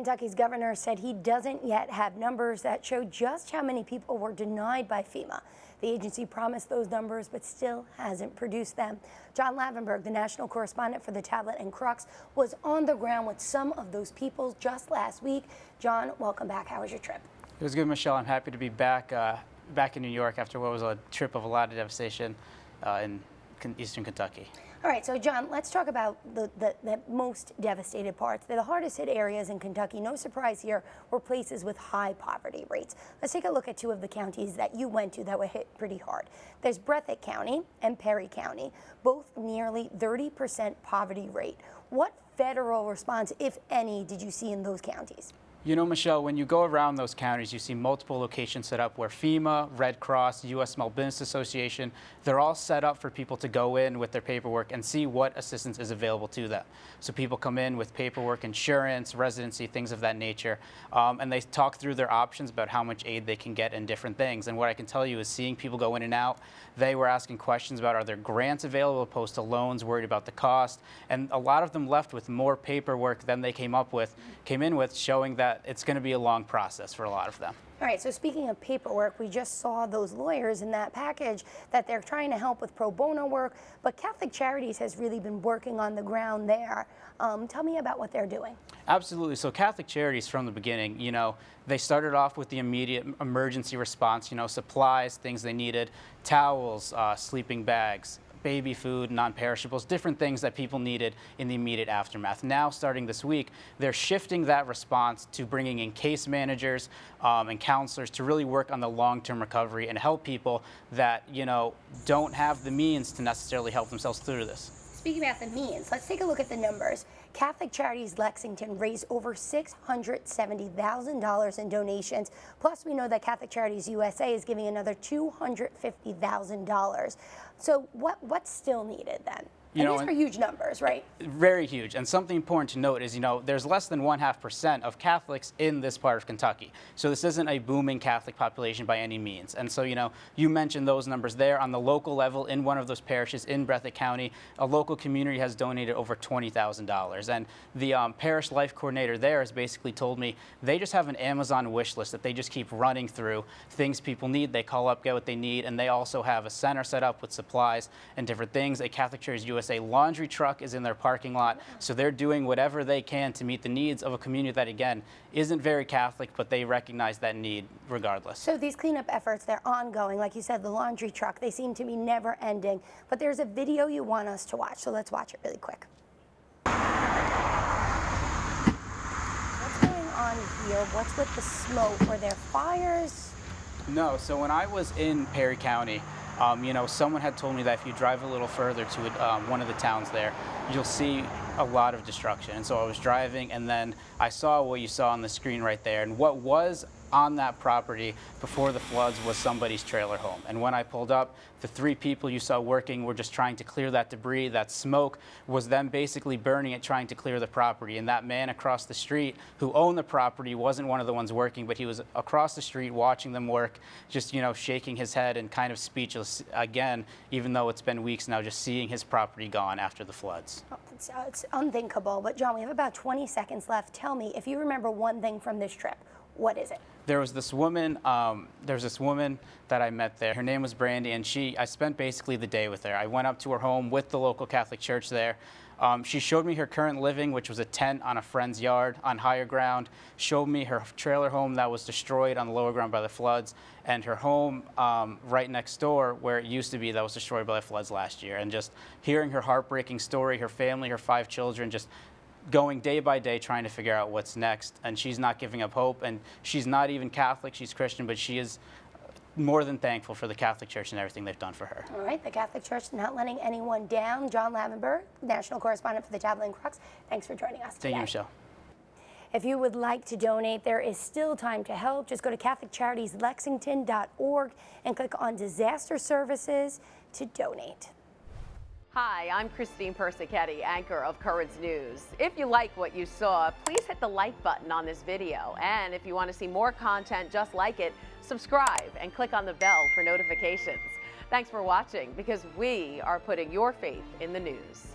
Kentucky's governor said he doesn't yet have numbers that show just how many people were denied by FEMA. The agency promised those numbers, but still hasn't produced them. John Lavenburg, the national correspondent for the Tablet and Crux, was on the ground with some of those people just last week. John, welcome back. How was your trip? It was good, Michelle. I'm happy to be back in New York after what was a trip of a lot of devastation in eastern Kentucky. All right, so John, let's talk about the most devastated parts. The hardest hit areas in Kentucky, no surprise here, were places with high poverty rates. Let's take a look at two of the counties that you went to that were hit pretty hard. There's Breathitt County and Perry County, both nearly 30% poverty rate. What federal response, if any, did you see in those counties? You know, Michelle, when you go around those counties, you see multiple locations set up where FEMA, Red Cross, U.S. Small Business Association, they're all set up for people to go in with their paperwork and see what assistance is available to them. So people come in with paperwork, insurance, residency, things of that nature, and they talk through their options about how much aid they can get and different things. And what I can tell you is seeing people go in and out, they were asking questions about are there grants available opposed to loans, worried about the cost, and a lot of them left with more paperwork than they came in with, showing that it's going to be a long process for a lot of them. All right, so speaking of paperwork, we just saw those lawyers in that package that they're trying to help with pro bono work, but Catholic Charities has really been working on the ground there. Tell me about what they're doing. Absolutely. So Catholic Charities from the beginning, you know, they started off with the immediate emergency response, you know, supplies, things they needed, towels, sleeping bags, baby food, non-perishables, different things that people needed in the immediate aftermath. Now, starting this week, they're shifting that response to bringing in case managers and counselors to really work on the long-term recovery and help people that, you know, don't have the means to necessarily help themselves through this. Speaking about the means, let's take a look at the numbers. Catholic Charities Lexington raised over $670,000 in donations. Plus, we know that Catholic Charities USA is giving another $250,000. So what's still needed then? And these are huge numbers, right? Very huge. And something important to note is, you know, there's less than 0.5% of Catholics in this part of Kentucky. So this isn't a booming Catholic population by any means. And so, you know, you mentioned those numbers there. On the local level, in one of those parishes in Breathitt County, a local community has donated over $20,000. And the parish life coordinator there has basically told me they just have an Amazon wish list that they just keep running through things people need. They call up, get what they need, and they also have a center set up with supplies and different things. A Catholic Charities USA laundry truck is in their parking lot, so they're doing whatever they can to meet the needs of a community that, again, isn't very Catholic, but they recognize that need regardless. So these cleanup efforts, they're ongoing. Like you said, the laundry truck, they seem to be never ending. But there's a video you want us to watch, so let's watch it really quick. What's going on here? What's with the smoke? Were there fires? No, so when I was in Perry County, you know, someone had told me that if you drive a little further to one of the towns there, you'll see a lot of destruction. And so I was driving, and then I saw what you saw on the screen right there. And what was on that property before the floods was somebody's trailer home. And when I pulled up, the 3 people you saw working were just trying to clear that debris. That smoke was them basically burning it, trying to clear the property. And that man across the street who owned the property wasn't one of the ones working, but he was across the street watching them work, just, you know, shaking his head and kind of speechless again, even though it's been weeks now, just seeing his property gone after the floods. Oh, it's unthinkable. But John, we have about 20 seconds left. Tell me, if you remember one thing from this trip, what is it? There was this woman that I met there. Her name was Brandy, and I spent basically the day with her. I went up to her home with the local Catholic church there. She showed me her current living, which was a tent on a friend's yard on higher ground, showed me her trailer home that was destroyed on the lower ground by the floods, and her home right next door where it used to be that was destroyed by the floods last year. And just hearing her heartbreaking story, her family, her 5 children, just going day by day trying to figure out what's next, and she's not giving up hope. And she's not even Catholic, she's Christian, but she is more than thankful for the Catholic Church and everything they've done for her. All right, the Catholic Church not letting anyone down. John Lavenburg, national correspondent for the Tablet and Crux, thanks for joining us today. Thank you, Michelle. If you would like to donate, there is still time to help. Just go to CatholicCharitiesLexington.org and click on Disaster Services to donate. Hi, I'm Christine Persichetti, anchor of Currents News. If you like what you saw, please hit the like button on this video. And if you want to see more content just like it, subscribe and click on the bell for notifications. Thanks for watching, because we are putting your faith in the news.